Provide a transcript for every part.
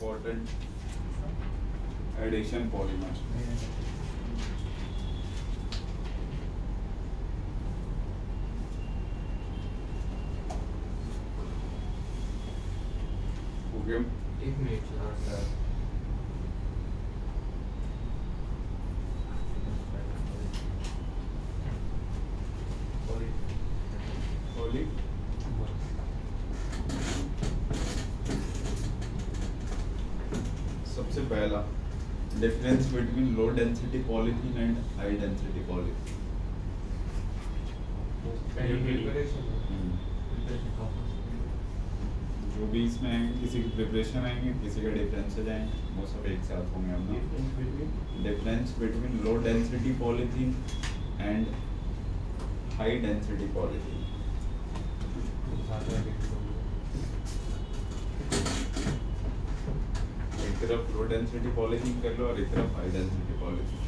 important addition polymer. Okay. एक minute sir Poly. सबसे पहला difference between low density polythene and high density polythene. जो भी इसमें आएंगे, किसी की प्रिपरेशन आएंगे, किसी के डिफरेंसेज आएंगे, वो सब एक साथ होंगे. अपना difference between low density polythene and high density polythene. एक तरफ लो डेंसिटी पॉलीथीन कर लो और एक तरफ हाई डेंसिटी पॉलीथीन.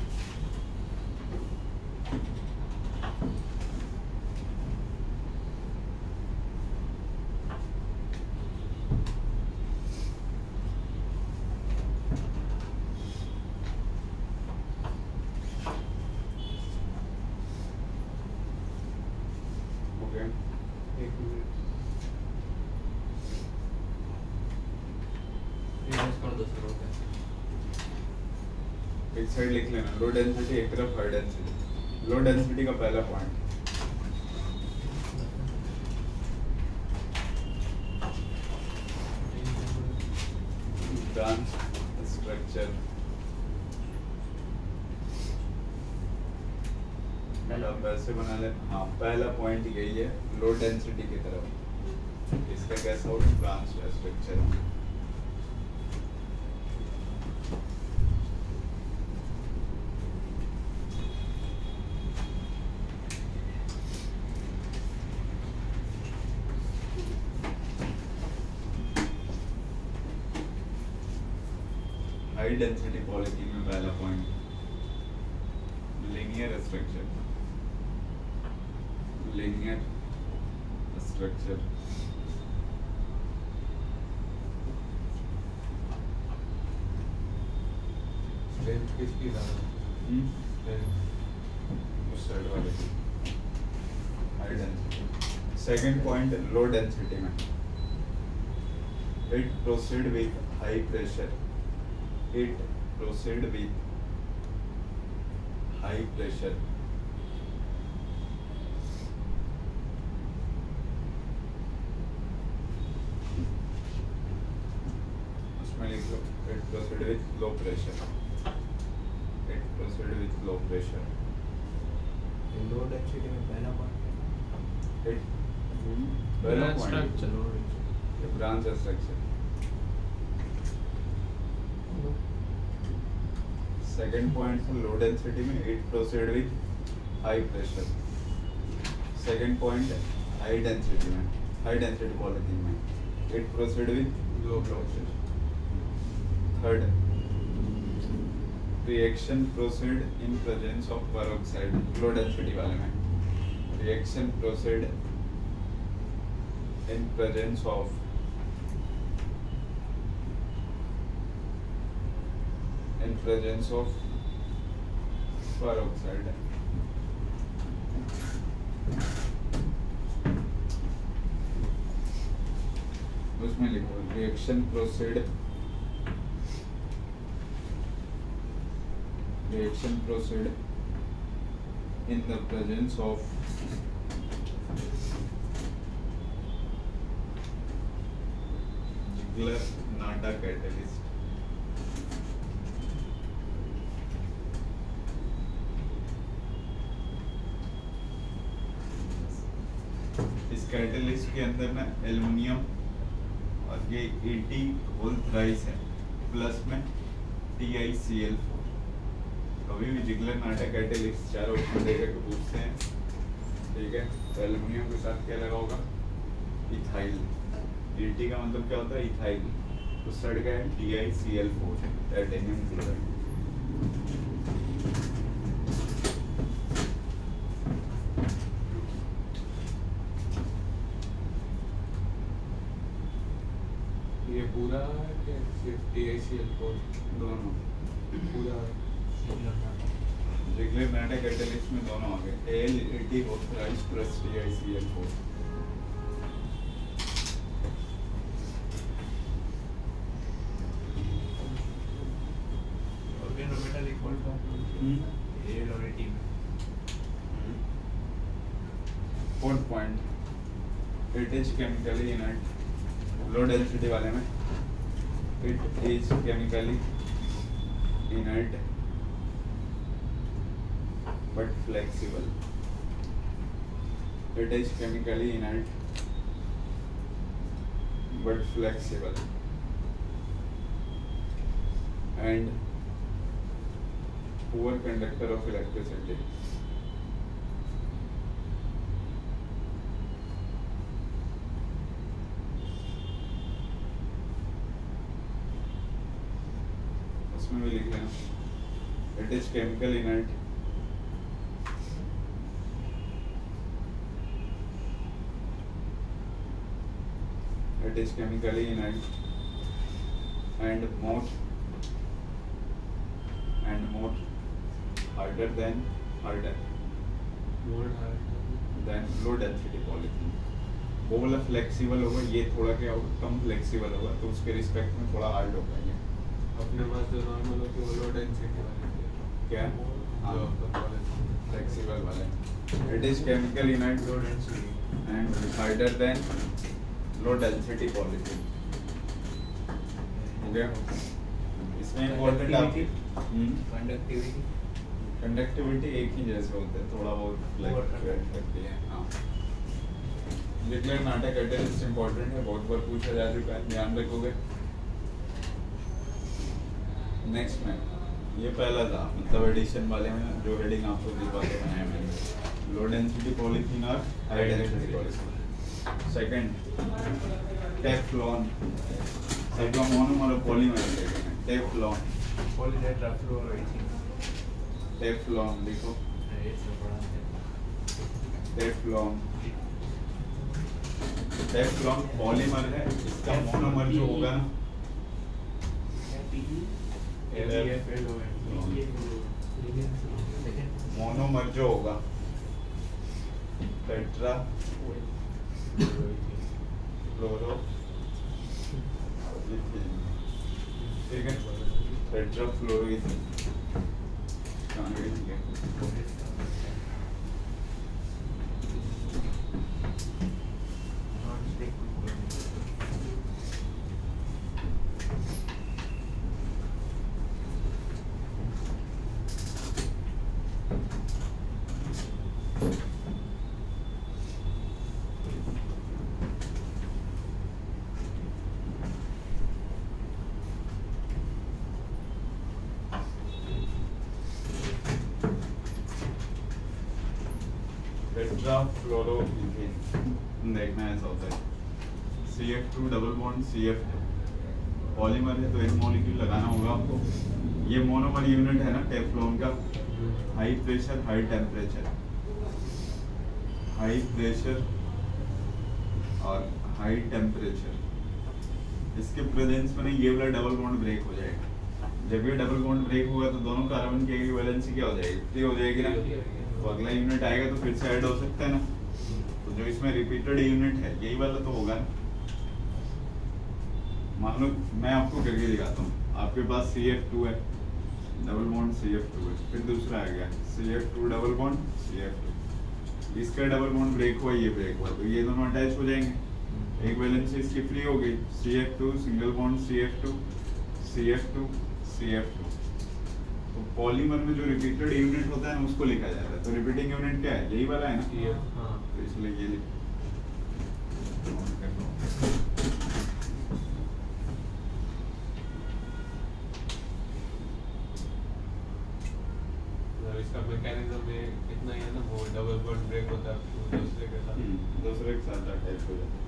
एक साइड लिख लेना लो डेंसिटी, एक तरफ हाई डेंसिटी. लो डेंसिटी का पहला पॉइंट ब्रांच स्ट्रक्चर. अब वैसे बना ले. हाँ, पहला पॉइंट यही है लो डेंसिटी की तरफ. इसका कैसा होगा branch structure. High density polythene में पहला point linear structure. Linear structure strength किसकी ज़्यादा? उस साइड वाले high density. Second point low density में it proceed with high pressure. It proceed with high pressure. उसमें लिख लो it proceed with low pressure. It proceed with low pressure. Low density में पहला पॉइंट It पहला point branch structure. Second point low density में it proceed with high pressure. Second point high density में, high density polythene में it proceed with low pressure. Third reaction proceed in presence of peroxide. Low density वाले में reaction proceed in presence of in presence of peroxide. उसमें लिखो reaction proceed in the presence of Ziegler-Natta catalyst. Catalyst के अंदर ना aluminium और ये 80 whole thrice है प्लस में TiCl4. कभी भी जिगलर-नाटा कैटलिस्ट चारों ऑप्शन देकर के पूछते हैं, ठीक है. तो एल्युमिनियम के साथ क्या लगा होगा इथाइल. 80 का मतलब क्या होता है इथाइल. उस साइड का है TiCl4 टाइटेनियम क्लोराइड. ये पूरा सिर्फ TiCl4 दोनों पूरा जिगलर नाटा कैटलिस्ट में दोनों आ गए AL80 oxide plus TiCl4 organometal equal to AL और AT में 4th point it is chemically inert low density वाले में it is chemically inert but flexible. It is chemically inert but flexible and poor conductor of electricity. उसमें भी लिख लेना it is chemical inert it is chemically inert and more harder than more low density polythene. वो वाला flexible होगा, ये थोड़ा क्या होगा, कम फ्लेक्सिबल होगा, तो उसके रिस्पेक्ट में थोड़ा हार्ड होगा ये. अपने पास जो नॉर्मल होती है वो लो डेंसिटी वाली होती है. क्या? जो अपन कॉलेज फ्लेक्सिबल वाले. It is chemical inert low density and harder than low density polythene. हो गया? इसमें इम्पोर्टेंट आपकी कंडक्टिविटी कंडक्टिविटी एक ही जैसे होते हैं, थोड़ा बहुत फ्लक्चुएट करती है. हाँ, जिगलर नाटा कैटलिस्ट इम्पोर्टेंट है, बहुत बार पूछा जा चुका है, ध्यान रखोगे. नेक्स्ट में ये पहला था, मतलब एडिशन वाले में जो हेडिंग आपको दिखा के बनाया मैंने, लो डेंसिटी पॉलीथीन और high density polythene. Second Teflon, सबका मोनोमर पॉलीमर है. टेफ्लॉन पॉलीटेट्राफ्लोरोइथीन टेफ्लॉन लिखो. टेफ्लॉन टेफ्लॉन पॉलीमर है, इसका मोनोमर जो होगा ना मोनोमर जो होगा टेट्रा फ्लोरो, ठीक है, टेट्रा फ्लोरोइथीन. टेट्राफ्लोरोइथीन देखना ऐसा होता है. CF2 double bond CF2 polymer है, तो एक मॉलिक्यूल लगाना होगा आपको. ये मोनोमर यूनिट है ना टेफ्लॉन का. High pressure high temperature, high pressure और हाई टेम्परेचर, इसके प्रेजेंस में ये वाला डबल बॉन्ड ब्रेक हो जाएगा. जब ये डबल बॉन्ड ब्रेक होगा तो दोनों कार्बन की वैलेंसी क्या हो जाएगी, फ्री हो जाएगी ना. तो अगला यूनिट आएगा तो फिर से ऐड हो सकता है ना. तो जो इसमें रिपीटेड यूनिट है यही वाला तो होगा ना. मान लो मैं आपको करके दिखाता हूँ. आपके पास CF2 है, डबल बॉन्ड CF2 है, फिर दूसरा आ गया CF2 डबल बॉन्ड CF2. इसका डबल बॉन्ड ब्रेक हुआ, ये ब्रेक हुआ, तो ये दोनों अटैच हो जाएंगे. एक वैलेंसी इसकी फ्री हो गई. CF2 single bond CF2 CF2 CF2. तो पॉलीमर में जो रिपीटेड यूनिट होता है ना उसको लिखा जाता है. तो रिपीटिंग यूनिट क्या है, यही वाला है ना. तो इसलिए ये इसका मैकेनिज्म में कितना ही है ना, वो डबल बॉन्ड ब्रेक होता है दूसरे के साथ अटैच हो जाता है.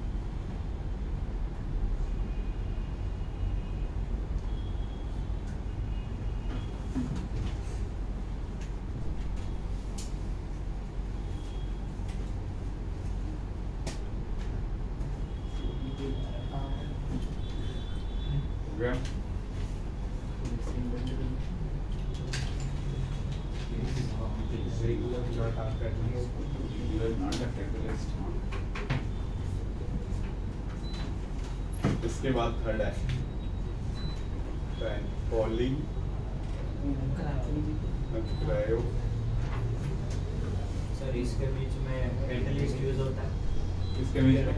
हो गया. Regular not a catalyst. not a catalyst. इसके बाद थर्ड है पॉली क्रायो। सर इसके बीच में कैटलिस्ट यूज होता है? इसके बीच में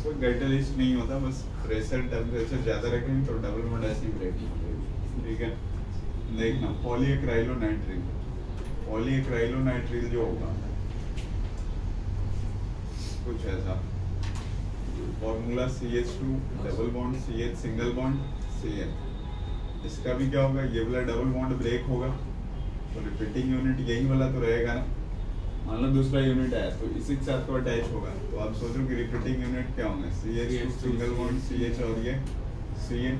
कोई कैटलिस्ट नहीं होता, बस प्रेशर टेम्परेचर ज्यादा रखेंगे तो डबल बॉन्ड ऐसे ही ब्रेक। ठीक है, देखना पॉलीएक्राइलोनाइट्रिल। पॉलीएक्राइलोनाइट्रिल जो होगा कुछ ऐसा formula CH2 double bond CH single bond Cl। इसका भी क्या होगा, ये वाला डबल बॉन्ड ब्रेक होगा तो रिपीटिंग यूनिट यही वाला तो रहेगा ना। मान लो दूसरा यूनिट है तो इसी के साथ तो अटैच होगा, तो आप सोचो कि रिपीटिंग यूनिट क्या होंगे, CH2 सिंगल बॉन्ड CH और ये Cn।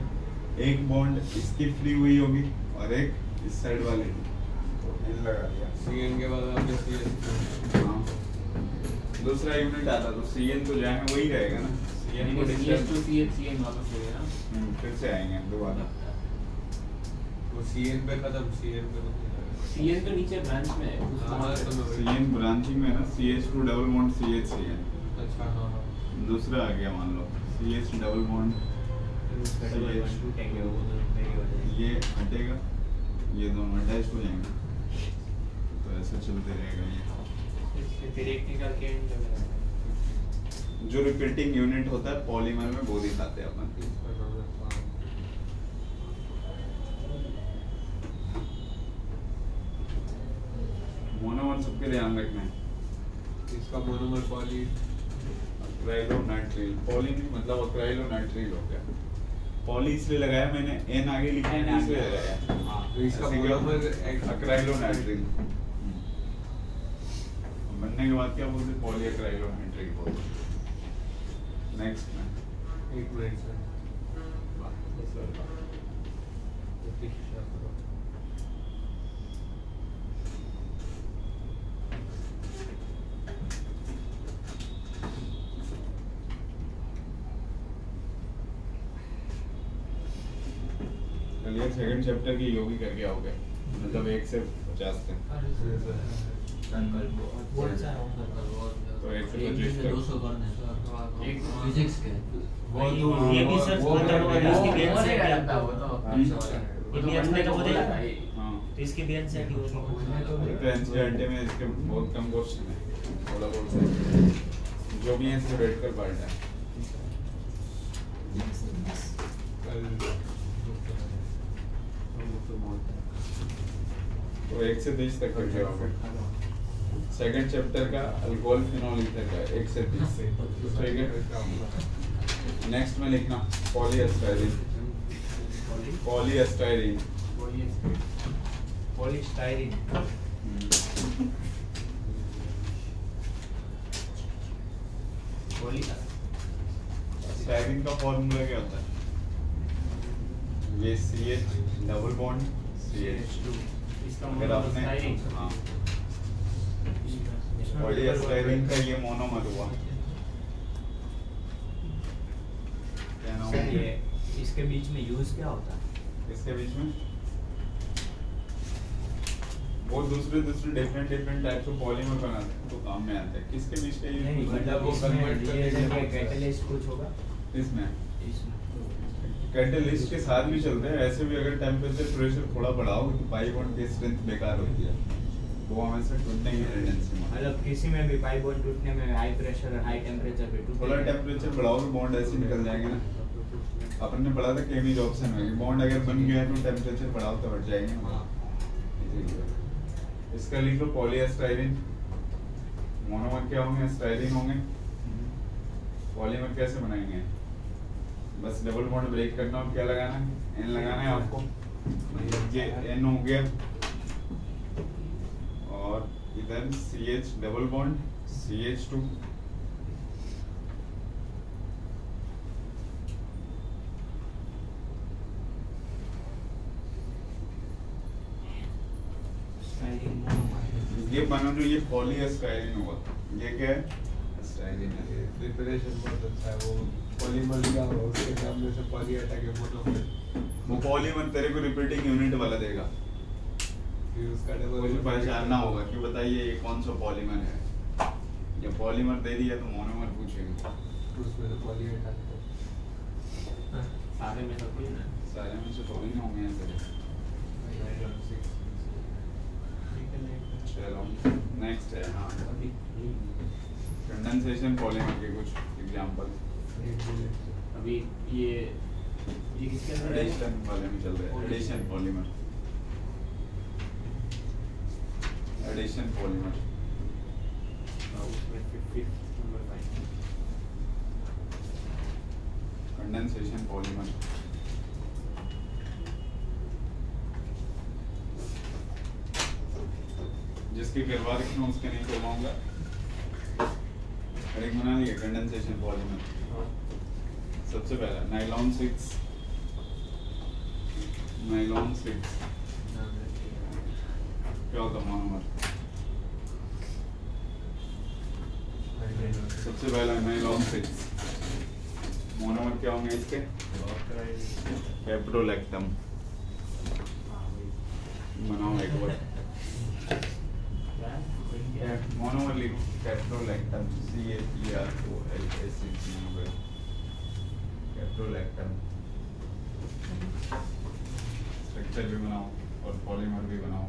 एक बॉन्ड इसकी फ्री हुई होगी और एक इस साइड वाले की, तो N लगा दिया। Cn के बाद आपने CS हाँ, दूसरा यूनिट आता तो Cn तो जाएंगे वही रहेगा ना। Cn को डिस्टेंस CN वापस हो गया ना। फिर से आएंगे दोबारा। वो Cn पे खत्म, Cn पे CN तो नीचे ब्रांच में है। हाँ, तो मैं वही- Cn ब्रांचिंग में है ना, CH2 double bond CH Cn। अच्छा हाँ हाँ दूसरा आ गया मान लो CH डबल बॉन्ड ये हटेगा, ये दोनों अटैच हो जाएंगे, तो ऐसे चलते रहेगा ये। फिर एक निकाल के एंड में जो रिपीटिंग यूनिट होता है पॉलीमर में वो दिखाते हैं अपन। मोनोमर सबके ध्यान रखना है। इसका मोनोमर पॉली अक्राइलोनाइट्रिल, पॉली नहीं मतलब अक्राइलोनाइट्रिल हो गया। पॉली इसलिए लगाया मैंने, N आगे लिखा है इसलिए लगाया। तो इसका ऐसे क्या? मोनोमर अक्राइलोनाइट्रिल बनने के बाद क्या बोलते हैं, पॉली अक्राइलोनाइट्रिल बोलते हैं। नेक्स्ट में एक मिनट सर चलिए सेकंड चैप्टर की योगी करके आओगे, मतलब 1 से 50 तक। कौन सा है? तो 1 से 25 तक। एक फिजिक्स के ये भी सर खत्म होगा तो इसकी बेन सेट हाँ। इंडियन में तो वो देगा हाँ, तो इसकी बेन सेट ही होगी। तो एनसीईआरटी में इसके बहुत कम क्वेश्चन है, थोड़ा बहुत है। जो भी है इसको रेड कर पार्ट है। तो 1 से 20 तक कर जाओगे। सेकंड चैप्टर का अल्कोहल फिनोल ईथर का 1 से 30। ठीक है, नेक्स्ट में लिखना पॉलीएस्टाइरीन। पॉलीएस्टाइरीन पॉलीस्टाइरीन स्टाइरीन का फॉर्मूला क्या होता है, ये CH डबल बॉन्ड CH2। इसका अगर आपने हाँ पॉलीएस्टाइरीन का ये मोनोमर हुआ, क्या नाम सर है? ये इसके बीच में यूज क्या होता है? इसके बीच में वो दूसरे डिफरेंट टाइप्स ऑफ पॉलीमर बनाते हैं तो काम में आते हैं। किसके बीच का नहीं यूज मतलब वो इसमें convert करने ये के लिए कैटलिस्ट कुछ होगा इसमें इसमें? कैटलिस्ट के साथ भी चलते हैं। ऐसे भी अगर टेम्परेचर प्रेशर थोड़ा बढ़ाओगे तो पाई बॉन्ड की स्ट्रेंथ बेकार होती है, वो हमेशा टूटने की टेंडेंसी में। मतलब किसी में भी पाई बॉन्ड टूटने में हाई प्रेशर और हाई टेम्परेचर पे टूटता थोड़ा टेम्परेचर बढ़ाओगे बॉन्ड ऐसे निकल जाएंगे ना। अपन ने पढ़ा था केमी ऑप्शन में बॉन्ड अगर बन गया है तो टेम्परेचर बढ़ाओ तो हट जाएंगे। इसका लिख लो पॉलीएस्टाइरीन। मोनोमर क्या होंगे, स्टाइरीन होंगे। पॉलीमर कैसे बनाएंगे, बस डबल बॉन्ड ब्रेक करना और क्या लगाना है, N लगाना है आपको। ये N हो गया और इधर CH डबल बॉन्ड CH2 ये बना जो ये पॉलीएस्टाइरीन होगा। ये क्या है, स्टाइरीन है। प्रिपरेशन बहुत अच्छा है। वो पॉलीमर लिया हुआ उसके सामने से पॉली हटा के मोनोमर वो पॉलीमर तेरे को रिपीटिंग यूनिट वाला देगा, फिर उसका डबल मुझे पहचानना होगा कि बताइए ये कौन सा पॉलीमर है। या पॉलीमर दे दिया तो मोनोमर पूछेगा। उसमें तो पॉलीमर डालते हैं। सारे में सब कुछ ना सारे में से थोड़ी ना होंगे ऐसे। चलो नेक्स्ट है, हाँ कंडेंसेशन पॉलीमर के कुछ एग्जांपल। अभी ये किसके अंदर है? एडिशन वाले में चल रहा है, एडिशन पॉलीमर, एडिशन पॉलीमर। उसमें 5th नंबर 5 कंडेंसेशन पॉलीमर। जिसकी करवा रखी हूँ उसके नहीं करवाऊंगा। एक बना लिया कंडेंसेशन पॉलीमर। सबसे पहला नाइलॉन 6, नाइलॉन 6 क्या होता मोनोमर? सबसे पहला नाइलॉन 6 मोनोमर क्या होंगे इसके? कैप्रोलैक्टम। बनाओ एक बार मोनोमर लिखो, कैप्रोलैक्टम, CAPROLACTM, कैप्रोलैक्टम। स्ट्रक्चर भी बनाओ और पॉलीमर भी बनाओ।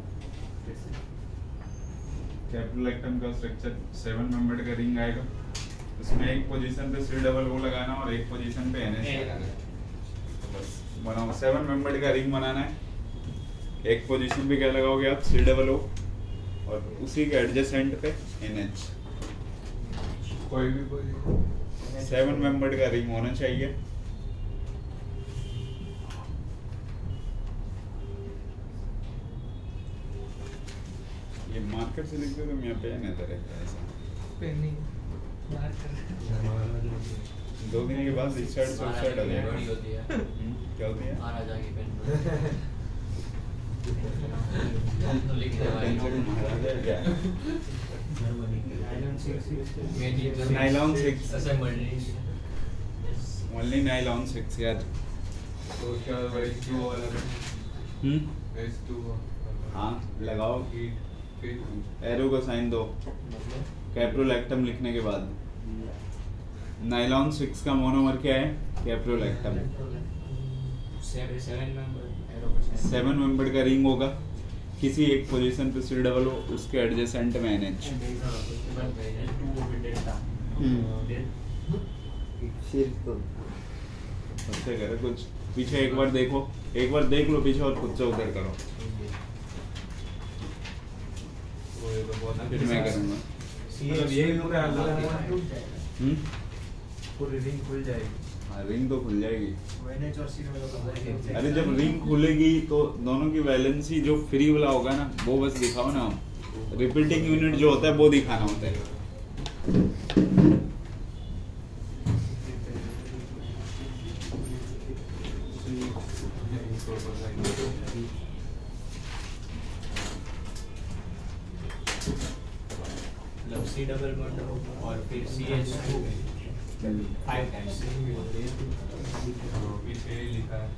कैप्रोलैक्टम का स्ट्रक्चर 7 मेंबर्ड का रिंग आएगा, उसमें एक पोजीशन पे C डबल O लगाना और एक पोजीशन पे NH लगाना है। तो बस बनाओ, 7 मेंबर्ड का रिंग बनाना है। एक पोजीशन पे क्या लगाओगे आप? C डबल O और उसी के एडजेसेंट पे NH। कोई भी 7 मेंबर्ड का रिंग होना चाहिए। ये मार्कर से लिख दो तुम, यहाँ पे नहीं रहेगा ऐसा। दो दिन के बाद इस साइड से उस साइड आ जाएगा। बड़ी होती है। क्या होती है? महाराजा की पेन तो लिखने वाली महाराजा क्या है? नाइलॉन 6 असेंबली ओनली नाइलॉन 6 यार। तो क्या H2 वाला H2 हाँ लगाओ, हीट फिर एरो का साइन दो कैप्रोलैक्टम लिखने के बाद। नाइलॉन 6 का मोनोमर क्या है? कैप्रोलैक्टम। 7 मेंबर्ड का रिंग होगा, किसी एक पोजीशन पे C डबल O, उसके एडजेसेंट में NH। ऐसे करो कुछ पीछे एक बार देखो, एक बार देख लो पीछे और खुद से उधर करो, वो ये तो बहुत फिर मैं करूँगा। पूरी रिंग खुल जाएगी। हाँ रिंग तो खुल जाएगी। NH और C में तो अरे जब रिंग खुलेगी तो दोनों की वैलेंसी जो फ्री वाला होगा ना वो बस दिखाओ ना। रिपीटिंग यूनिट जो होता है वो दिखाना होता है। मतलब C डबल बॉन्ड और फिर CH2 5 टाइम्स। पीछे ही लिखा है।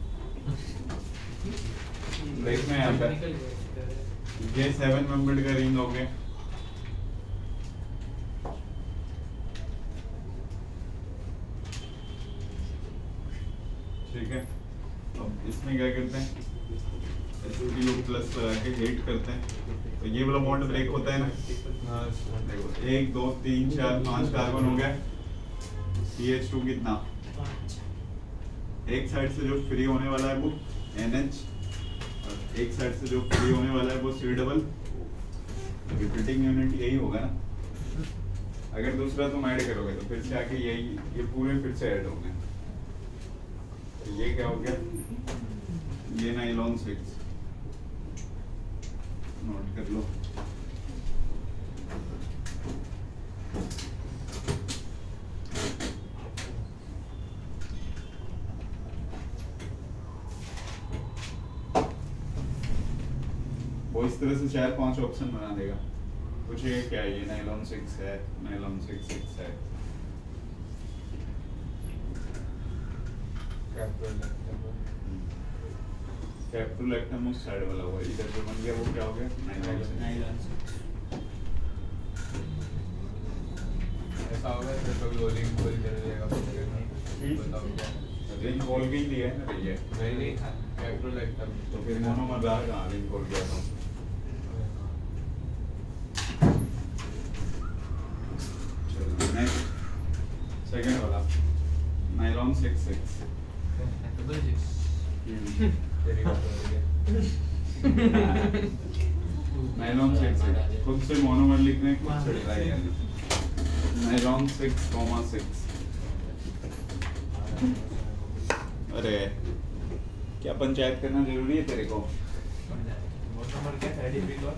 देखना है यहाँ पे, ये 7 मेंबर्ड का रिंग हो गया। ठीक है, अब इसमें क्या करते हैं? SO2 प्लस लगा के हीट करते हैं तो ये वाला बॉन्ड ब्रेक होता है ना। हाँ देखो 1 2 3 4 5 कार्बन हो गया। CH2 कितना? एक साइड से जो फ्री होने वाला है वो NH और एक साइड से जो फ्री होने वाला है वो C डबल। रिपीटिंग यूनिट यही होगा ना। अगर दूसरा तुम ऐड करोगे तो फिर से आके यही ये पूरे फिर से ऐड होंगे। तो ये क्या हो गया? ये नाइलॉन 6 नोट कर लो। वो इस तरह से 4-5 ऑप्शन बना देगा। कुछ ये क्या है? ये नाइलॉन 6 है, नाइलॉन 6 है। कैप्सुलेक्टम उस साइड वाला हुआ, इधर जो बन गया वो क्या हो गया? नाइलॉन ऐसा होगा तो कभी वो रिंग खोल कर देगा बताओ क्या? रिंग खोल के ही लिया है ना भैया। नहीं कैप्सुलेक्टम तो फिर मोनोमर रहा कहाँ, रिंग खोल गया था। चलो नेक्स्ट सेकंड वाला नायलॉन 66। तेरी बात हो गई। नायलॉन 66 खुद से मोनोमर लिखने खुद से ट्राई करना। नायलॉन 6,6। अरे क्या पंचायत करना जरूरी है तेरे को? मोनोमर क्या था? एडीपी का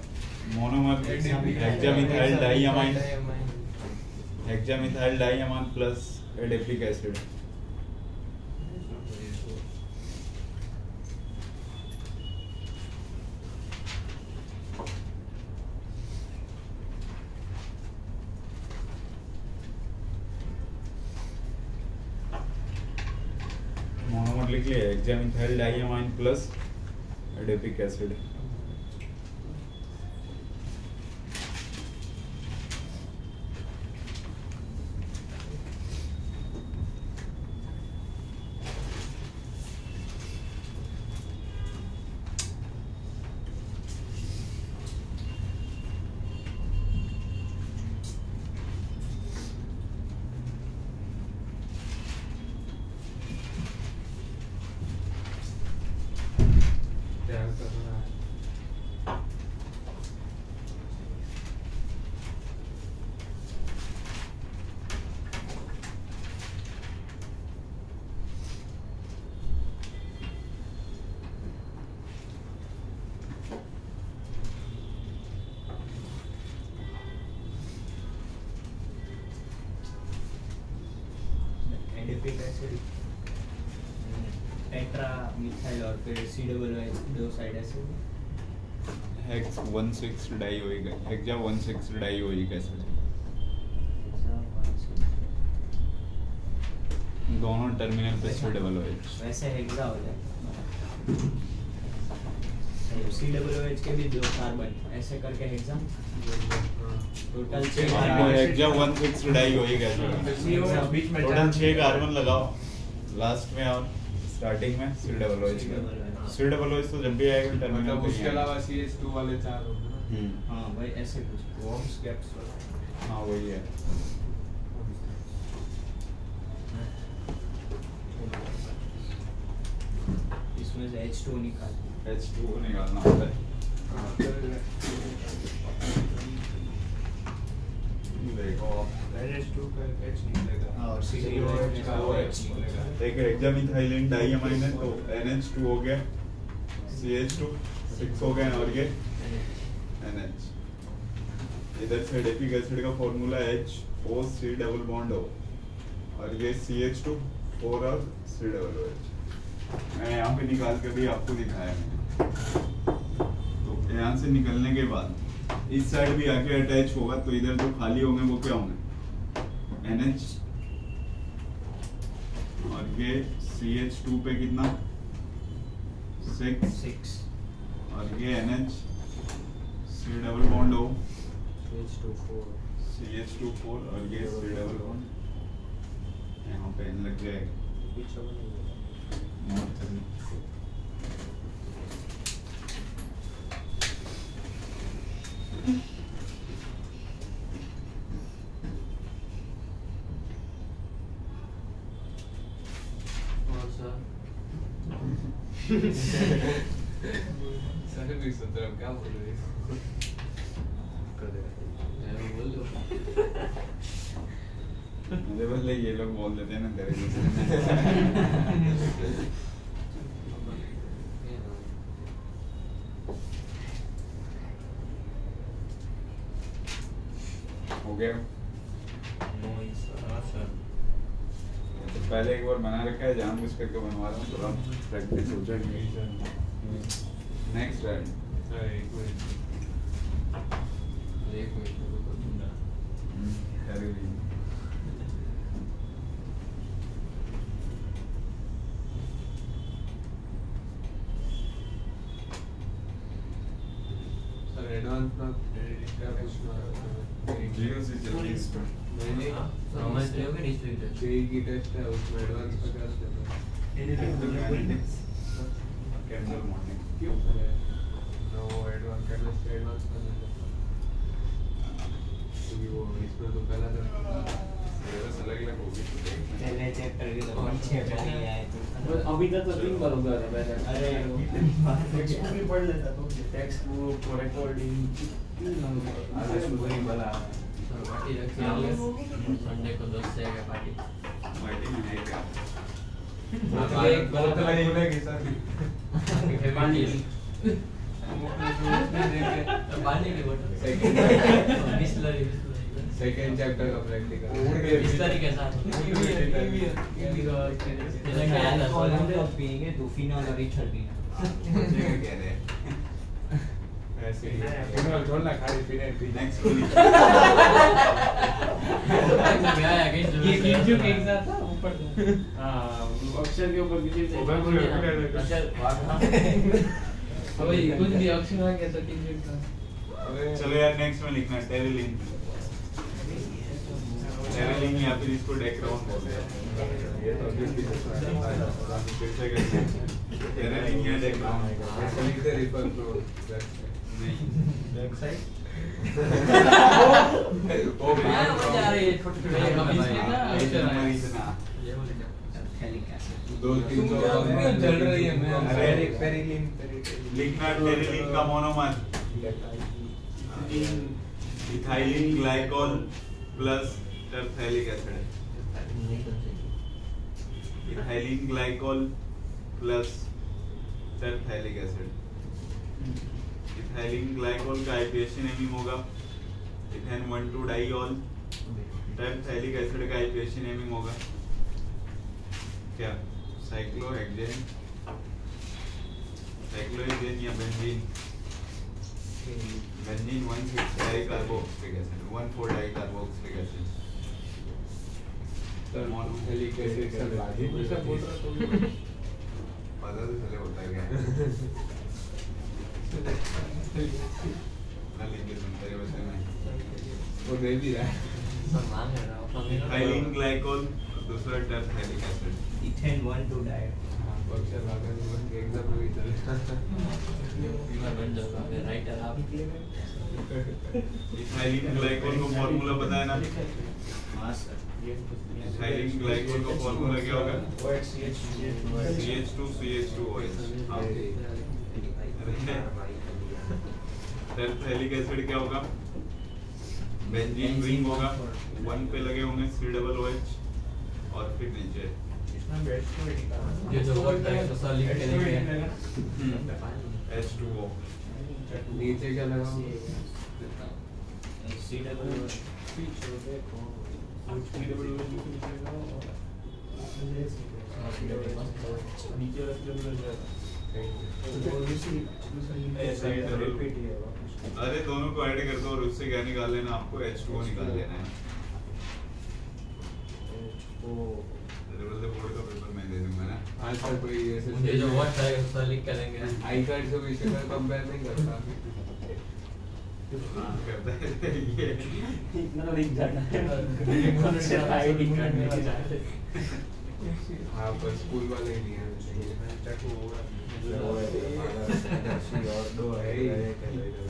monomer hexamethyl diamine, hexamethyl diamine plus adipic acid. Monomer लिख लिया, hexamethyl diamine plus adipic acid. ध्यान करना है। एडिपिक एसिड टेट्रा मिथाइल और फिर COOH दो side acid. Hex 16 dioic, hexa 16 dioic acid. दोनों टर्मिनल पे COOH। वैसे हेक्सा हो जाए COOH के भी दो कार्बन ऐसे करके हेक्सा टोटल 6 आपको हेक्सा 16 डाइओइक एसिड। बीच में टोटल 6 कार्बन लगाओ लास्ट में और स्टार्टिंग में COOH। COOH तो जब भी आएगा टर्मिनल मतलब पे ही उसके आएगा। अलावा CH2 वाले 4 होंगे ना। हाँ भाई ऐसे कुछ वॉर्म्स गैप्स हाँ वही है। इसमें से H2 निकाल H2 निकालना होता है। देखो NH2 का H निकलेगा और COH का OH निकलेगा। देखो हेक्सामिथाइलिन डाइअमाइन है तो NH2 हो गया, CH2 6 हो गए और ये NH। इधर से एडिपिक एसिड का formula HOC double bond O और ये CH2 4 और COOH। मैं यहाँ पे निकाल के भी आपको दिखाया मैंने। तो यहाँ से निकलने के बाद इस साइड भी आके अटैच होगा तो इधर जो खाली होंगे वो क्या होंगे? NH और ये CH2 पे कितना 6 और ये NH C double bond O CH2 4 और ये C डबल बॉन्ड यहाँ पे लग जाएगा नोट करना। सर भी सुन रहा हूँ, क्या बोल रहे हो? बोल दो। मुझे बदले ये लोग बोल देते हैं ना तेरे जैसे। हो गया तो पहले एक बार बना रखा है, जानबूझ करके बनवा रहा हूँ, थोड़ा प्रैक्टिस हो जाएगी। नेक्स्ट राइट एक मिनट रुको तुम ना। एडवांस ना जीरो से चलती है इसमें। मैंने समझ रहे हो कि डिस्ट्रीब्यूटर जेई की टेस्ट है उसमें एडवांस का क्या स्टेप है? कैंडल मॉर्निंग क्यों? नो एडवांस केमिस्ट्री एडवांस करना है क्योंकि वो इसमें तो पहला था सिलेबस अलग-अलग होगी तो देखना। पहले चेक करके तो कौन छह पे नहीं आए तो अभी तक तो 3 बार हो गया था मैंने अरे टेक्स्ट भी पढ़ लेता तो टेक्स्ट बुक रिकॉर्डिंग आगे सुबह ही बला पार्टी रखी है संडे को 10 से आएगा पार्टी पार्टी में है क्या? एक बोतल ही खुलेगी सर पानी पानी की बोतल बिस्लरी सेकंड चैप्टर का प्रैक्टिकल बिस्लरी के साथ पिएंगे तो फिनॉल और इथर पीना मुझे क्या कह रहे हैं? ऐसे ही फिनॉल छोड़ना खाली पीने नेक्स्ट ये गिरजू के एक साथ था ऊपर हां अक्षर के ऊपर किसी से अक्षर वही कुछ भी अक्षर आ गया तो गिरजू का चलो यार नेक्स्ट में लिखना है टेरेलिन। टेरेलिन या फिर इसको डेक्राउंड बोलते हैं। ये तो अभी भी फिर से कहते हैं टेरेलिन या डेक्राउंड। ऐसे लिखते रिफर टू नहीं बैक साइड ओ क्या मजा आ रही है छोटे छोटे इतना ये बोले क्या दो तीन तुम क्या क्यों चल रही है मैं अरे पेरिलिन लिखना टेरेलिन का monomer ethylene glycol plus terephthalic acid. Ethylene glycol plus terephthalic acid. Ethylene glycol का आईपीएचसी नेमिंग होगा इथेन 1,2 डाइऑल। टरफैलिक एसिड का आईपीएचसी नेमिंग होगा क्या? साइक्लोहेक्सेन, साइक्लोहेक्सेन या benzene. Benzene 1,6 dicarboxylic acid, 1,4 dicarboxylic acid. मोनोफेलिक एसिड सब बाजी सब बोल रहा तो पता तो चले होता है क्या लिख के सुनते हैं वैसे में वो दे भी रहा है सम्मान है ना इथाइलिन ग्लाइकोल दूसरा टरफैलिक एसिड। इथेन 1,2 डाई अक्षर वाला के एग्जाम में भी चले बीमार बन जाओगे राइटर आप इथाइलिन ग्लाइकोल का फार्मूला पता है ना? हां सर इथाइलिन ग्लाइकोल का फार्मूला क्या होगा? CH2CH2OH। टरफैलिक एसिड क्या होगा? बेंजीन रिंग होगा 1 पे लगे होंगे COOH और फिर नीचे ये जो वर्ड टाइप का सा लिख के देंगे H2O। नीचे क्या लगा सी डबल अरे दोनों को ऐड कर दो और उससे क्या निकाल लेना आपको? H2O निकाल लेना है। बोर्ड का पेपर मैं दे दूंगा ना। आज तक कोई ऐसे मुझे जो वर्ड टाइप का सा लिख के देंगे आई कार्ड से भी इसका कंपेयर नहीं करता करता है ये इतना लिख जाना है आईडी कार्ड में हाँ पर स्कूल वाले नहीं है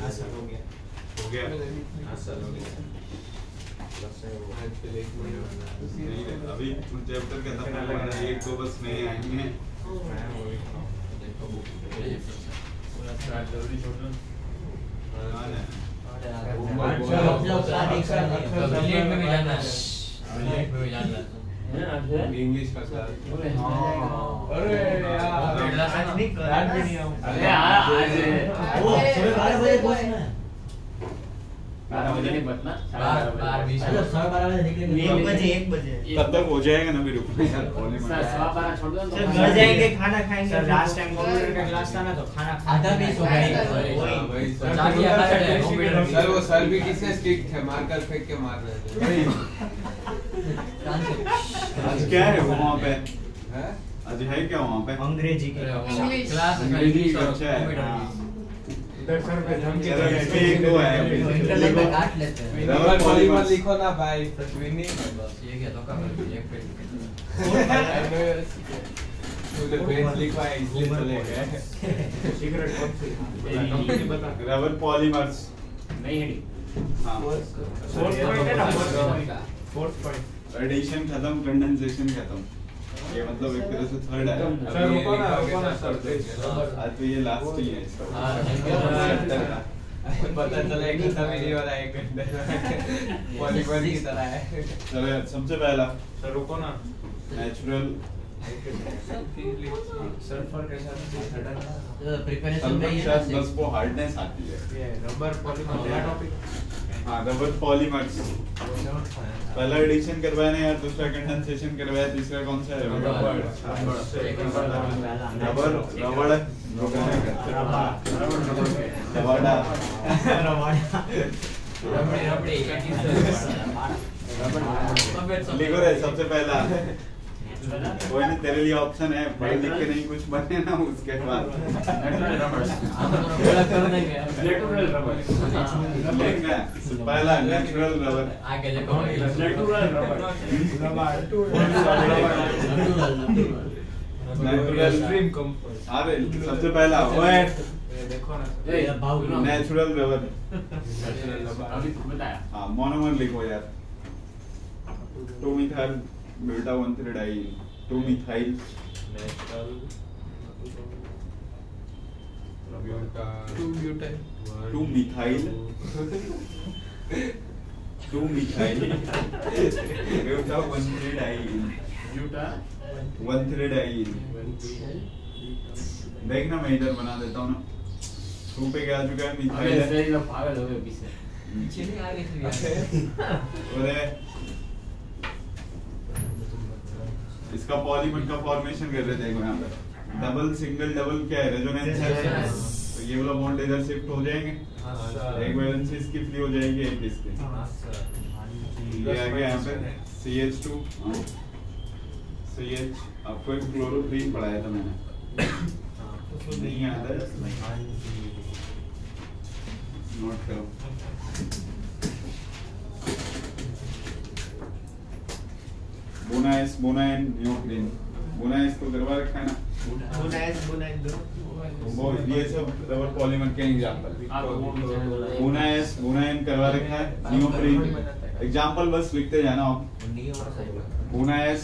आसान हो गया हो गया। आसान हो गया आजकल एक महीना नहीं है, अभी चैप्टर खत्म होने वाला है, 1-2 बस नए आएंगे हैं। पूरा स्टार्ट जल्दी छोड़ दो हाँ ना। ब्रिलियंट में भी जाना है ब्रिलियंट में भी जाना है इंग्लिश का क्लास अरे यार आज नहीं कर रात में नहीं आऊं अरे यार आज वो सुबह 12 बजे पहुंचना है 12 बजे नहीं बतना बार 20 अच्छा 12:30 बजे निकलेंगे 1 बजे तब तक हो जाएगा ना फिर ऊपर यार कॉलेज में। छोड़ दो सर घर जाएंगे खाना खाएंगे लास्ट टाइम कंप्यूटर का क्लास था ना तो खाना आधा मिस हो गया वही सर जाके आता है कंप्यूटर सर वो सर भी किसने स्ट्रिक्ट थे मारकर फेंक के मार रहे थे आज क्या है वो वहाँ पे? हैं आज है क्या वहाँ पे? अंग्रेजी की क्लास अंग्रेजी का अच्छा है। कंप्यूटर हाँ। इधर सर पे धमकी चलो, इसमें एक दो है इंटरनेट में काट लेते हैं। रबर पॉलीमर लिखो ना भाई तस्वीनी बस ये क्या तो कर एक पेज तूने पेज लिखवा है इसलिए चले गए सिगरेट कौन सी कंपनी बता रबर पॉलीमर्स नहीं हेडी। हाँ फोर्थ पॉइंट है ना फोर्थ पॉइंट एडिशन खत्म कंडेंसेशन खत्म ये मतलब एक तरह से थर्ड है सर रुको ना सर आज तो ये लास्ट ही है इसका हाँ, पता चला एक खत्म ही नहीं हो रहा है 1 घंटे पॉलीमर की तरह है चलो सबसे पहला सर रुको ना नेचुरल सल्फर के साथ प्रिपरेशन में ये शायद बस वो हार्डनेस आती है ये रबर पॉलीमर क्या टॉपिक हाँ रबर पॉलीमर्स पहला एडिशन करवाया ना यार दूसरा कंडेंसेशन करवाया तीसरा कौन सा है रबर रबड़ लिखो रे सबसे पहला कोई नहीं तेरे लिए ऑप्शन है पढ़ लिख के नहीं कुछ बने ना उसके बाद नेचुरल रबर लिखना पहला नेचुरल रबर आगे देखो natural rubber natural extreme comfort अरे सबसे पहला ओए देखो ना नेचुरल रबर अभी तू बताया हाँ मोनोमर लिखो यार 2 methyl beta 1,3 diene 2 methyl natural 2 methyl 2 methyl beta 1,3 diene buta 1,3 diene देखना मैं इधर बना देता हूँ ना 2 पे क्या आ चुका है मिथाइल है पागल हो गए पीछे पीछे नहीं आगे से और इसका पॉलीमर का फॉर्मेशन कर रहे थे यहाँ पे डबल सिंगल डबल क्या है रेजोनेंस है तो ये वाला बॉन्ड इधर शिफ्ट हो जाएंगे एक वैलेंस इसकी फ्री हो जाएगी एक इसकी ये आ गया यहाँ पे CH2 CH आपको एक क्लोरोफीन पढ़ाया था मैंने नहीं याद है नोट करो बोनाइस बोनाइन नियोप्रीन बोनाइस तो करवा रखा है ना वो ये सब रबर पॉलीमर के एग्जांपल बोनाइस बोनाइन करवा रखा है नियोप्रीन एग्जांपल बस लिखते जाना आप बोनाइस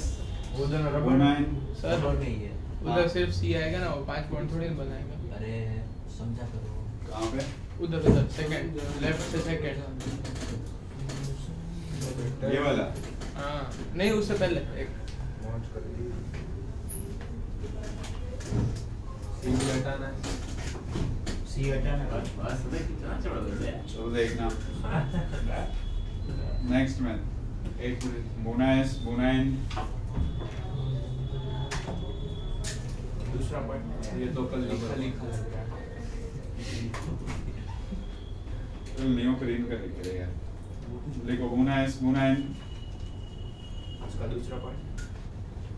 बोनाइन सर उधर सिर्फ सी आएगा ना वो 5 पॉइंट थोड़ी ना बनाएगा। अरे समझा करो कहाँ पे उधर सेकंड लेफ्ट से सेकंड ये वाला हाँ नहीं उससे पहले एक सी हटाना चलो देखना नेक्स्ट में एक बोनाइस बोनाइन दूसरा पॉइंट ये तो कल लिखा लिखा लग रहा है नियोप्रीन का लिख रहे यार देखो बोनाइस बोनाइन उसका दूसरा पॉइंट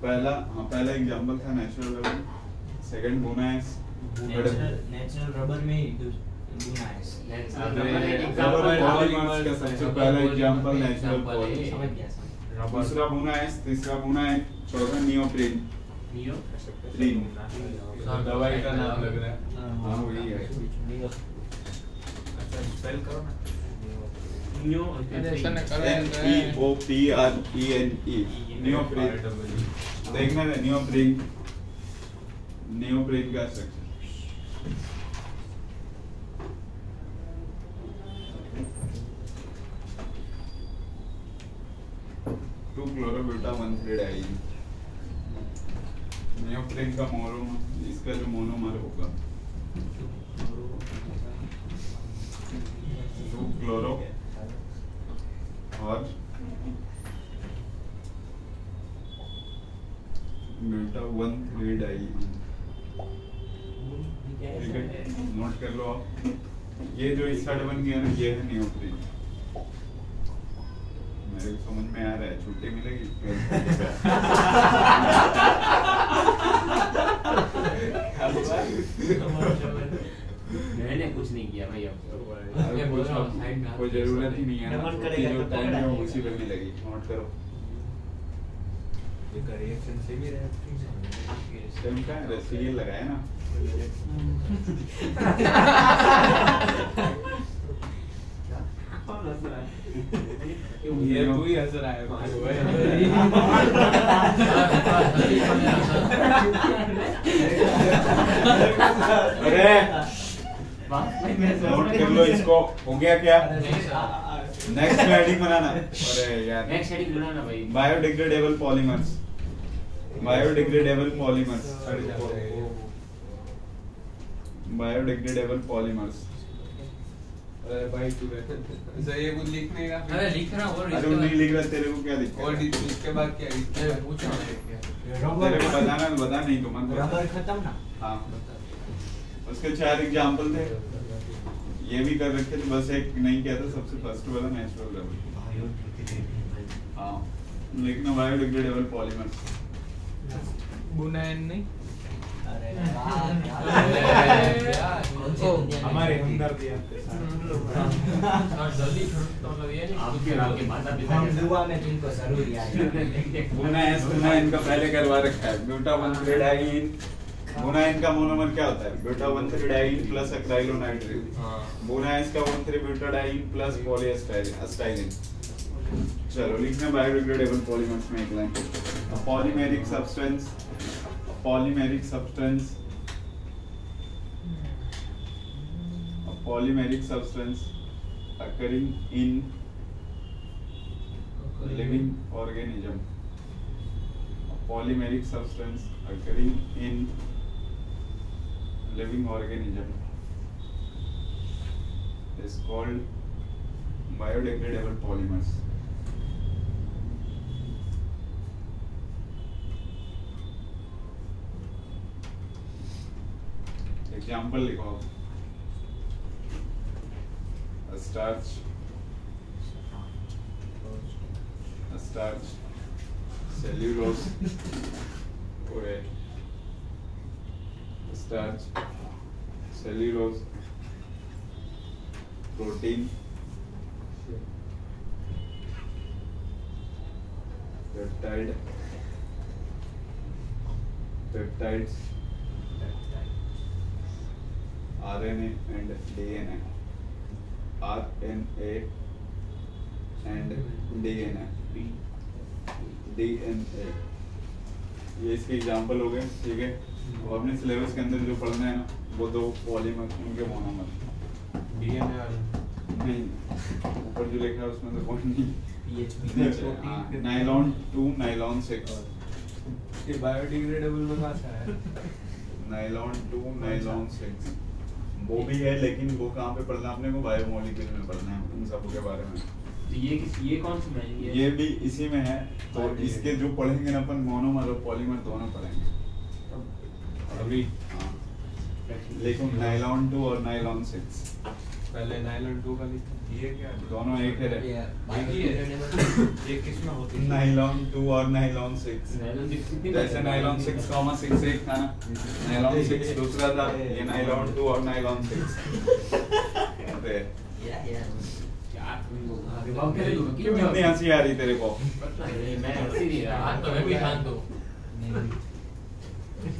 पहला हाँ पहला एग्जांपल था natural rubber second Buna S natural rubber में ही बोनाइस रबर पॉलीमर्स का सबसे पहला एग्जांपल नेचुरल पॉलीमर समझ गया दूसरा बोनाइस तीसरा बोनाइन चौथा नियोप्रीन प्रीन दवाई का नाम लग रहा है हाँ वही है अच्छा स्पेल करो ना अरे ऐसा ना करो NEOPRENE नियोप्रीन देखना है नियोप्रीन नियोप्रीन का स्ट्रक्चर टू क्लोरोब्यूटा 1,3 डाइन नियोप्रीन का मोनोमर इसका जो मोनोमर होगा 2 क्लोरो और ब्यूटा 1,3 डाइन ठीक है नोट कर लो आप ये जो इस साइड बन गया ना ये है नियोप्रीन मेरे को समझ में आ रहा है छुट्टी मिलेगी मैंने कुछ नहीं किया भाई अब अरे कोई जरूरत ही नहीं है ना, डबल छोटी करेगा जो तो टाइम पकड़ा है वो जाएगा। उसी पे भी लगी। नोट करो ये रिएक्शन से भी टाइम का रेसिडियल लगाया ना। कौन हंस रहा है? ये तू ही हंस रहा है अरे नोट कर लो इसको। हो गया क्या? नहीं सर नेक्स्ट हेडिंग बनाना। अरे यार नेक्स्ट हेडिंग बनाना भाई biodegradable polymers. Biodegradable polymers. Biodegradable polymers. अरे भाई तू ऐसा ये कुछ लिखने का अरे लिख रहा हूँ और अरे वो नहीं लिख रहा, तेरे को क्या दिक्कत और है? इसके बाद क्या है? पूछो तेरे को बताना है, बता नहीं तो मत बता। रबर खत्म ना। हाँ उसके 4 एग्जाम्पल थे, ये भी कर रखे थे, बस एक नहीं किया था। सबसे फर्स्ट वाला नेचुरल रबर। हाँ लिखना बायोडिग्रेडेबल पॉलीमर्स। बुनायन नहीं अरे हमारे हमदर्द है आपके और जल्दी तो मतलब ये नहीं आपके माता पिता हम के दुआ में तुमको जरूर याद रखेंगे। बुना इनका पहले करवा रखा है। ब्यूटा 1,3-डाइईन। बुना इनका मोनोमर क्या होता है? ब्यूटा 1,3-डाइईन प्लस एक्राइलोनाइट्रिल। बुना इसका 1,3-ब्यूटाडाइईन प्लस पॉलीएस्टाइलिन। चलो लिखना बायोडिग्रेडेबल पॉलीमर्स में एक line. Polymeric substance, polymeric substance, a polymeric substance occurring in living organism. A polymeric substance occurring in living organism is called biodegradable polymers. Example लिखो। Starch, cellulose, starch, cellulose, protein, peptides, RNA and DNA, RNA and DNA, DNA, ये इसके example हो गए। ठीक है, और अपने syllabus के अंदर जो पढ़ना है ना वो 2 पॉलीमर, उनके मोनोमर। डीएनए नहीं, ऊपर जो लिखा है उसमें तो कोई नहीं। PHP nylon 2, nylon 6। ये बायोडिग्रेडेबल में कहाँ से आया? नाइलॉन 2, नाइलॉन 6 वो भी है, लेकिन वो कहाँ पे पढ़ना अपने को? बायोमोलिक्यूल में पढ़ना है उन सब के बारे में। तो ये कौन सी बनाएंगे? ये भी इसी में है। तो इसके जो पढ़ेंगे ना अपन, मोनोमर और पॉलीमर दोनों पढ़ेंगे अभी। हाँ लेकिन नाइलॉन 2 और नाइलॉन 6 पहले नाइलॉन 2 का लिखा। ये क्या है? दोनों एक है। ये किसमें होती है? नाइलॉन 2 और नाइलॉन 6। जैसे नाइलॉन 6,6 एक था ना, नाइलॉन 6 दूसरा था, ये नाइलॉन 2 और नाइलॉन 6। अरे क्यों इतनी हंसी आ रही तेरे को? मैं हंसी नहीं रहा, आज तो मैं भी शांत हूँ।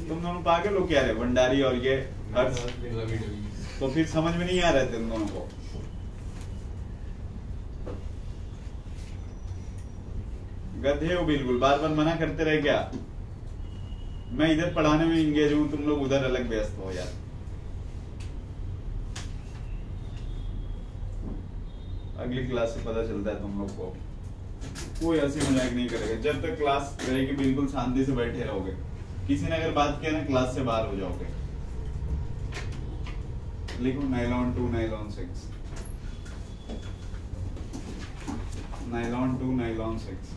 तुम दोनों पागल हो क्या रे? भंडारी और ये हर्ष, तो फिर समझ में नहीं आ रहे तुम दोनों को। गधे हो बिल्कुल, बार बार मना करते रहे क्या? मैं इधर पढ़ाने में इंगेज हूँ, तुम लोग उधर अलग व्यस्त हो यार। अगली क्लास से पता चलता है तुम लोग को। कोई हंसी मजाक नहीं करेगा जब तक क्लास रहेगी। बिल्कुल शांति से बैठे रहोगे। किसी ने अगर बात किया ना, क्लास से बाहर हो जाओगे। लिखो nylon 2, nylon 6, nylon 2, nylon 6।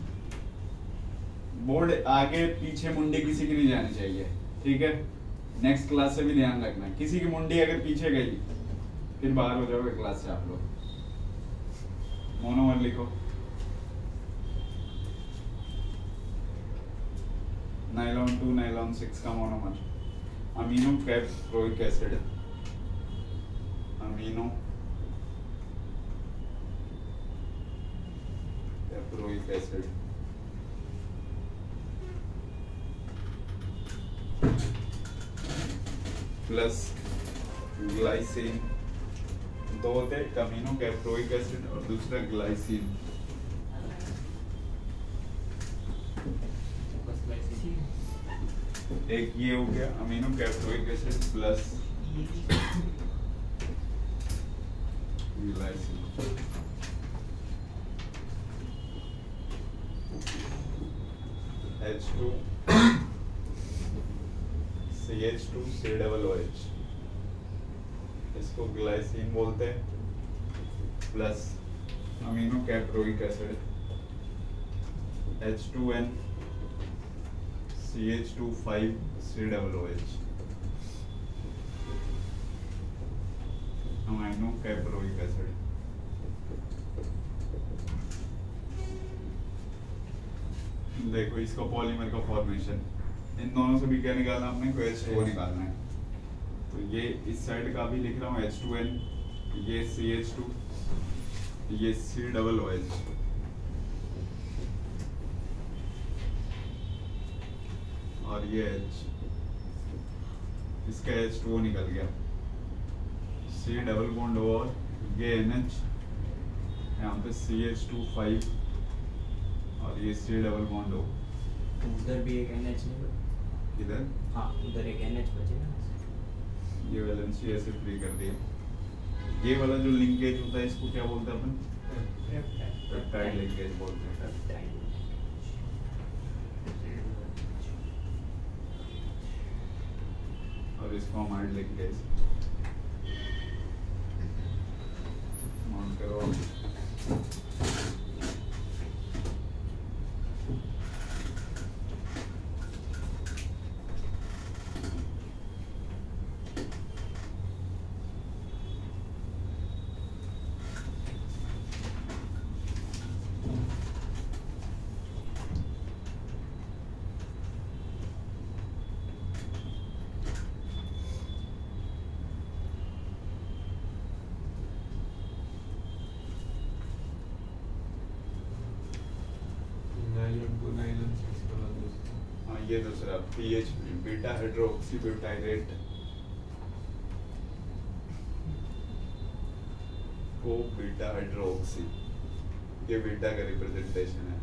Board आगे पीछे मुंडी किसी की नहीं जानी चाहिए, ठीक है? नेक्स्ट क्लास से भी ध्यान रखना, किसी की मुंडी अगर पीछे गई फिर बाहर हो जाओगे क्लास से आप लोग। मोनोमर लिखो। नाइलॉन 2, नाइलॉन 6 का monomer amino caproic acid. Amino caproic acid plus glycine, दो होते हैं, अमीनो कैप्रोइक एसिड और दूसरा ग्लाइसिन। एक ये हो गया amino caproic acid plus glycine. H2 CH2 COOH, इसको ग्लाइसिन बोलते हैं, plus amino caproic acid H2N CH2 5COOH, amino caproic acid. देखो इसका पॉलीमर का फॉर्मेशन, इन दोनों से भी क्या निकालना हमने को H2O निकालना है। तो ये इस साइड का भी लिख रहा हूँ H2N, ये CH2, ये COOH, और ये H, इसका H2O निकल गया, C डबल बॉन्ड और ये NH, यहाँ पे CH2 5 और ये C डबल बॉन्ड हो। उधर भी एक NH नहीं बचा? इधर हाँ उधर एक NH बचे ना, ये वैलेंसी ऐसे फ्री कर दिया। ये वाला जो लिंकेज होता है इसको क्या बोलते हैं अपन? पेप्टाइड लिंकेज बोलते हैं। और इसको हमारे लिंकेज नोट करो। ये दूसरा पीएच बीटा हाइड्रोक्सी ब्यूटाइरेट को बीटा हाइड्रोक्सी, ये बीटा का रिप्रेजेंटेशन है।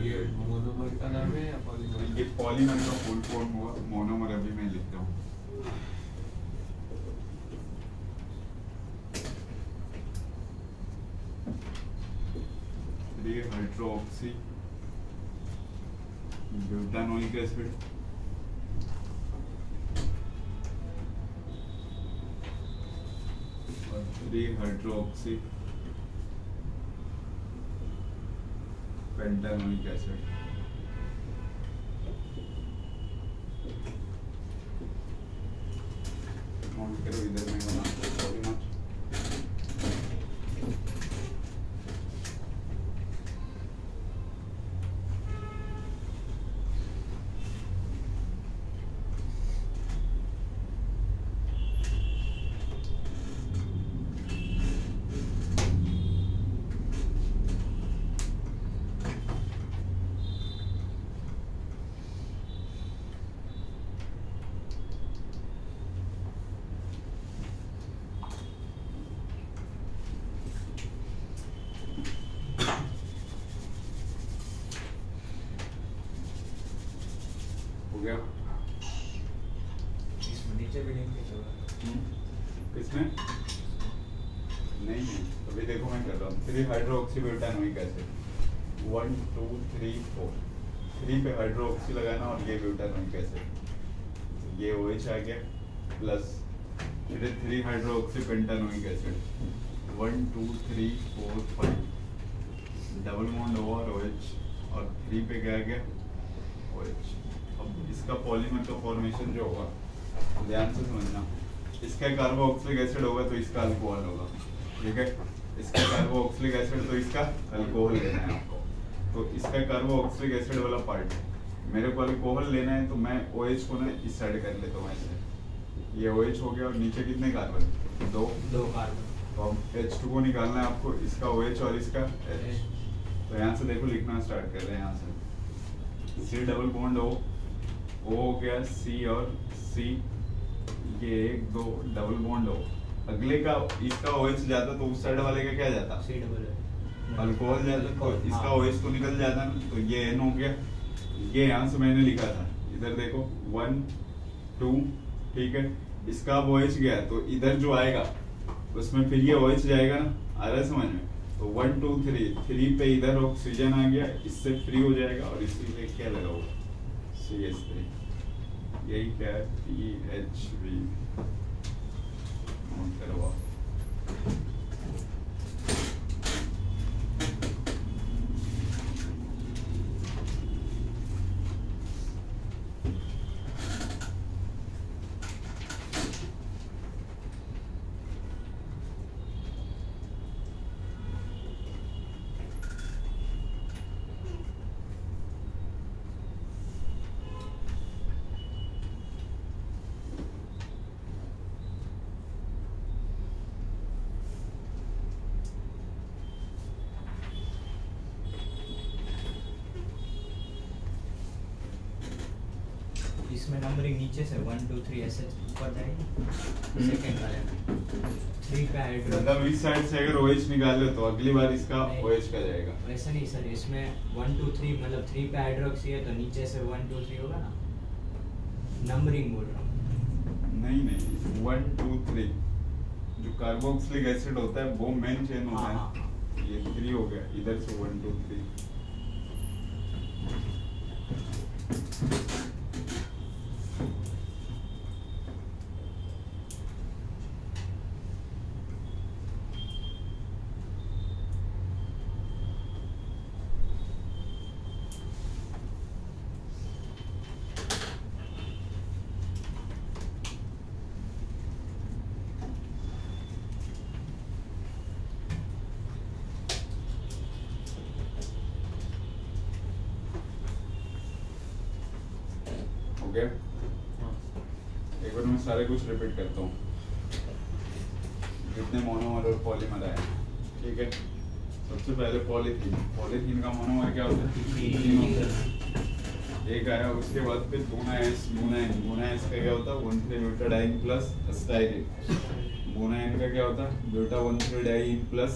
ये मोनोमर का नाम है या पॉलीमर? ये पॉलीमर का फुल फॉर्म हुआ, मोनोमर अभी मैं लिखता हूँ। हाइड्रोक्सी ब्यूटानोइक एसिड और 3-हाइड्रोक्सी पेंटानोइक एसिड। नोट करो, इधर में बना पॉलीमर। गया इसमें नीचे भी लिंकेज होगा। किसमें? नहीं अभी देखो मैं कर रहा हूँ। 3-हाइड्रोक्सी ब्यूटानोइक एसिड 1 2 3 4, 3 पे हाइड्रोक्सी लगाना और ये ब्यूटानोइक एसिड, ये OH आ गया, प्लस फिर 3-हाइड्रोक्सी पेंटानोइक एसिड 1 2 3 4 5, डबल बॉन्ड और OH, और 3 पे क्या आ गया OH। अब इसका पॉलीमर का फॉर्मेशन जो होगा ध्यान से समझना, इसका कार्बोक्सिलिक एसिड होगा तो इसका अल्कोहल होगा, ठीक है। इसका कार्बोक्सिलिक एसिड तो इसका अल्कोहल लेना है आपको। तो इसका कार्बोक्सिलिक एसिड वाला पार्ट मेरे को अल्कोहल लेना है तो मैं OH को ना इस साइड कर लेता हूँ ऐसे, ये OH हो गया और नीचे कितने कार्बन? 2 कार्बन। तो अब H2 को निकालना है आपको, इसका OH और इसका H। तो यहाँ से देखो लिखना स्टार्ट कर रहे हैं, यहाँ से C double bond O, O हो गया C और C, ये 1 2 डबल बॉन्ड O, अगले का इसका OH जाता तो उस साइड वाले का क्या जाता? C डबल अल्कोहल जाता तो इसका OH तो निकल जाता ना, तो ये N हो गया। ये यहाँ से मैंने लिखा था, इधर देखो 1 2, ठीक है, इसका अब OH गया तो इधर जो आएगा उसमें फिर ये OH जाएगा ना, आ रहा है समझ में? तो 1 2 3 पे इधर ऑक्सीजन आ गया, इससे फ्री हो जाएगा और इसी पे क्या लगा होगा? CH3, यही क्या है? PHV नोट करो आप। इसमें नंबरिंग नीचे से 1 2 3 ऐसे ऊपर जाएगी, सेकंड वाले में 3 पे हाइड्रो। मतलब इस साइड से अगर OH निकाले तो अगली बार इसका OH का जाएगा। वैसा नहीं सर, इसमें 1 2 3 मतलब 3 पे हाइड्रोक्सी है तो नीचे से 1 2 3 होगा ना, नंबरिंग बोल रहा हूँ। नहीं 1 2 3 जो कार्बोक्सिलिक एसिड होता है वो मेन चेन होता है, ये 3 हो गया, इधर से 1 2 3। ओके, एक बार मैं सारे कुछ रिपीट करता हूँ, जितने मोनोमर और पॉलीमर आए, ठीक है। सबसे पहले पॉलीथीन, पॉलीथीन का मोनोमर क्या होता है? एक आया, उसके बाद फिर गुना एस का क्या होता है? 1,3-ब्यूटाडाइन प्लस स्टाइरिन। गुना एन का क्या होता है? ब्यूटा 1,3-डाइन plus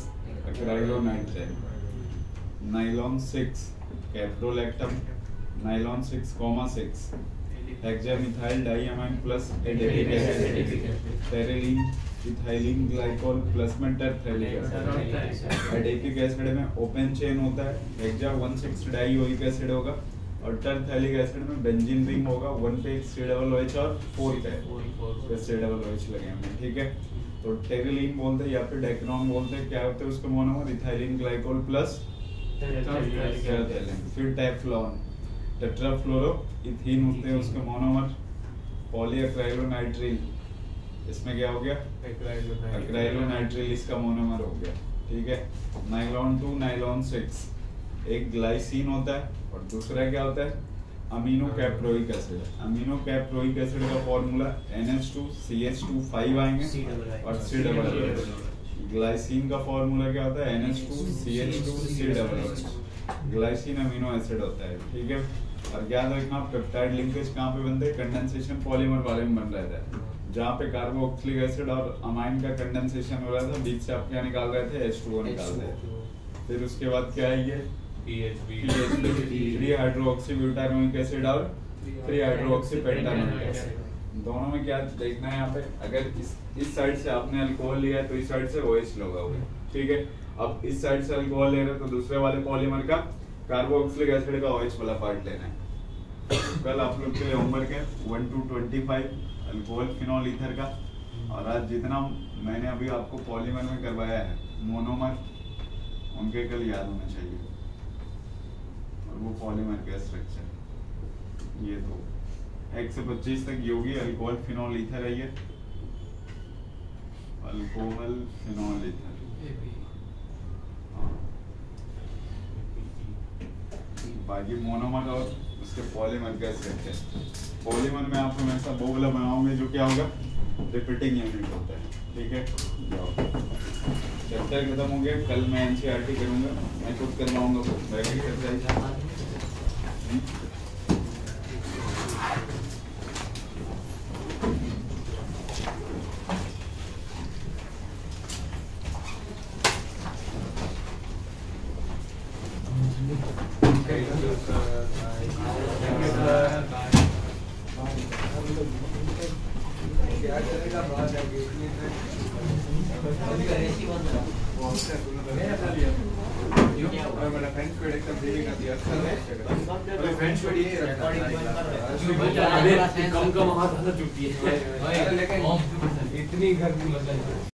acrylonitrile. Nylon 6 caprolactam, nylon 6,6 hexamethyl diamine plus adipic acid, Terylene ethylene glycol plus में टरफेलिक एसिड। एडेटिक एसिड में ओपन चेन होता है, हेक्सा 1,6 डाइओइक एसिड होगा और टरफेलिक एसिड में बेंजीन रिंग होगा, 1 पे C डबल OH और 4 पे C डबल OH लगे होंगे, ठीक है। तो टेरेलिन बोलते हैं या फिर डेक्रोन बोलते हैं, क्या होते हैं उसके monomer? Ethylene glycol plus terylene. फिर टेफ्लॉन, टेट्राफ्लोरो इथीन होते हैं उसके मोनोमर, पॉलीएक्राइलोनाइट्रिल, इसमें क्या हो गया? एक्राइलोनाइट्रिल, इसका मोनोमर हो गया, ठीक है। नाइलॉन 2 नाइलॉन 6, एक ग्लाइसिन होता है और दूसरा क्या होता है? Amino caproic acid. Amino caproic acid का फॉर्मूला NH2CH2 आएंगे और C डबल OH। ग्लाइसिन का फॉर्मूला क्या होता है? NH2CH2 C double OH। Glycine amino acid होता है, ठीक है। और याद रखना पेप्टाइड लिंकेज कहाँ पे बनते हैं? कंडेंसेशन पॉलीमर वाले में बन रहा था, जहाँ पे कार्बोक्सिलिक एसिड और अमाइन का कंडेंसेशन हो रहा था, बीच से आप क्या निकाल रहे थे? H2O निकाल रहे थे। फिर उसके बाद क्या है? ये PHB 3 हाइड्रोक्सीब्यूटानोइक एसिड और 3 हाइड्रोक्सीपेंटानोइक एसिड। दोनों में क्या देखना है यहाँ पे? अगर इस साइड से आपने अल्कोहल लिया है तो इस साइड से OH लगा हुआ है, ठीक है। अब इस साइड से अल्कोहल ले रहे हैं तो दूसरे वाले पॉलीमर का कार्बोक्सिलिक एसिड का OH वाला पार्ट लेना है। कल आप लोग के लिए होमवर्क है 1 to 25 अल्कोहल फिनॉल ईथर का, और आज जितना मैंने अभी आपको पॉलीमर में करवाया है मोनोमर, उनके कल याद होना चाहिए। और वो पॉलीमर का स्ट्रक्चर ये तो 1 से 25 तक योगी अल्कोहल फिनॉल ईथर है, ये अल्कोहल फिनॉल ईथर। बाकी मोनोमर और उसके पॉलीमर कैसे होते हैं। पॉलीमर में आप हमेशा वो वाला बनाओगे जो क्या होगा, रिपीटिंग यूनिट होता है, ठीक है। चैप्टर खत्म हो गया, कल मैं एनसीईआरटी करूंगा, मैं खुद करवाऊंगा बैक एक्सरसाइज। क्या करेगा बाहर जाके इतनी मेरा फ्रेंड्स को एकदम देवी का दिया अच्छा है। फ्रेंड्स को ये रखा अरे कम कम हाथ चुकी है लेकिन इतनी गर्मी मतलब